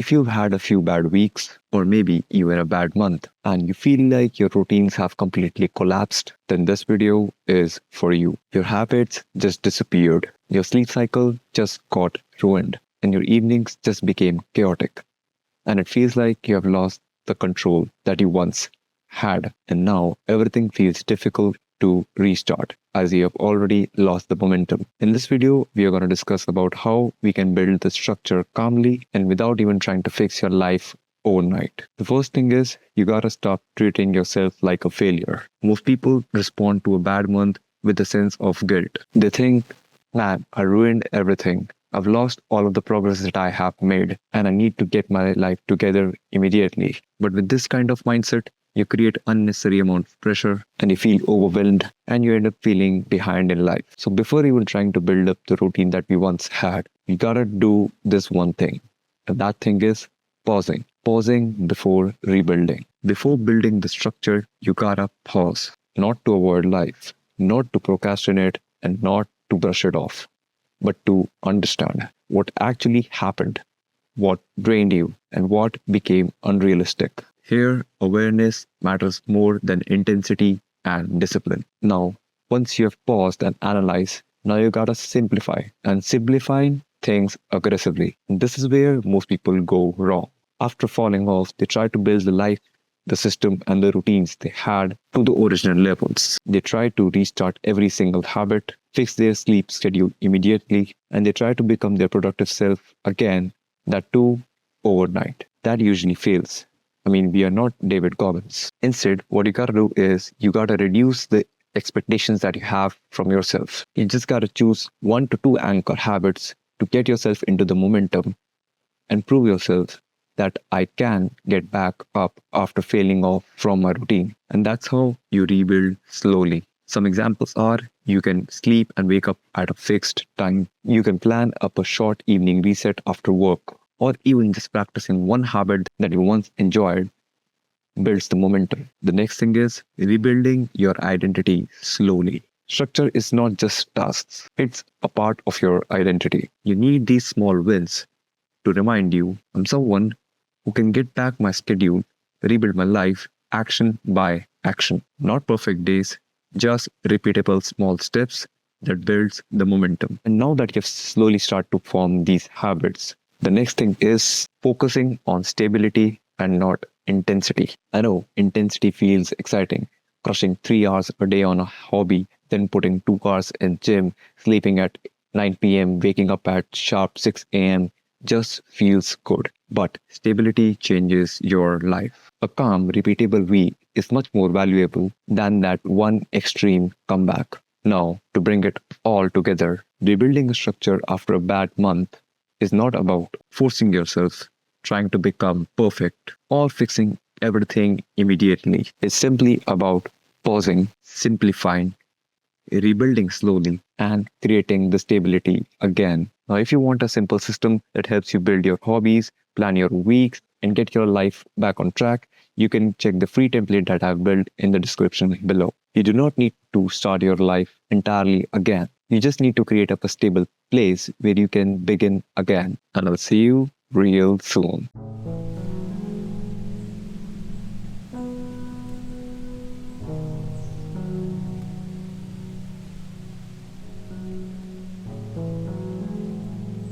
If you've had a few bad weeks, or maybe even a bad month, and you feel like your routines have completely collapsed, then this video is for you. Your habits just disappeared, your sleep cycle just got ruined, and your evenings just became chaotic. And it feels like you have lost the control that you once had, and now everything feels difficult to restart as you have already lost the momentum. In this video, we are going to discuss about how we can build the structure calmly and without even trying to fix your life overnight. The first thing is you gotta stop treating yourself like a failure. Most people respond to a bad month with a sense of guilt. They think, man, I ruined everything. I've lost all of the progress that I have made, and I need to get my life together immediately. But with this kind of mindset, you create unnecessary amount of pressure and you feel overwhelmed and you end up feeling behind in life. So before even trying to build up the routine that we once had, you gotta do this one thing. And that thing is pausing. Pausing before rebuilding. Before building the structure, you gotta pause. Not to avoid life, not to procrastinate, and not to brush it off, but to understand what actually happened, what drained you, and what became unrealistic. Here, awareness matters more than intensity and discipline. Now, once you have paused and analyzed, now you gotta simplify and simplifying things aggressively. This is where most people go wrong. After falling off, they try to build the life, the system, and the routines they had to the original levels. They try to restart every single habit, fix their sleep schedule immediately, and they try to become their productive self again, that too overnight. That usually fails. I mean, we are not David Goggins. Instead, what you gotta do is you gotta reduce the expectations that you have from yourself. You just gotta choose 1 to 2 anchor habits to get yourself into the momentum and prove yourself that I can get back up after failing off from my routine. And that's how you rebuild slowly. Some examples are you can sleep and wake up at a fixed time. You can plan up a short evening reset after work, or even just practicing one habit that you once enjoyed builds the momentum. The next thing is rebuilding your identity slowly. Structure is not just tasks, it's a part of your identity. You need these small wins to remind you I'm someone who can get back my schedule, rebuild my life, action by action. Not perfect days, just repeatable small steps that builds the momentum. And now that you've slowly started to form these habits, the next thing is focusing on stability and not intensity. I know intensity feels exciting. Crushing 3 hours a day on a hobby, then putting 2 hours in gym, sleeping at 9 p.m., waking up at sharp 6 a.m. just feels good. But stability changes your life. A calm, repeatable week is much more valuable than that one extreme comeback. Now, to bring it all together, rebuilding a structure after a bad month is not about forcing yourself, trying to become perfect, or fixing everything immediately. It's simply about pausing, simplifying, rebuilding slowly, and creating the stability again. Now, if you want a simple system that helps you build your hobbies, plan your weeks, and get your life back on track, you can check the free template that I've built in the description below. You do not need to start your life entirely again. You just need to create up a stable place where you can begin again. And I'll see you real soon.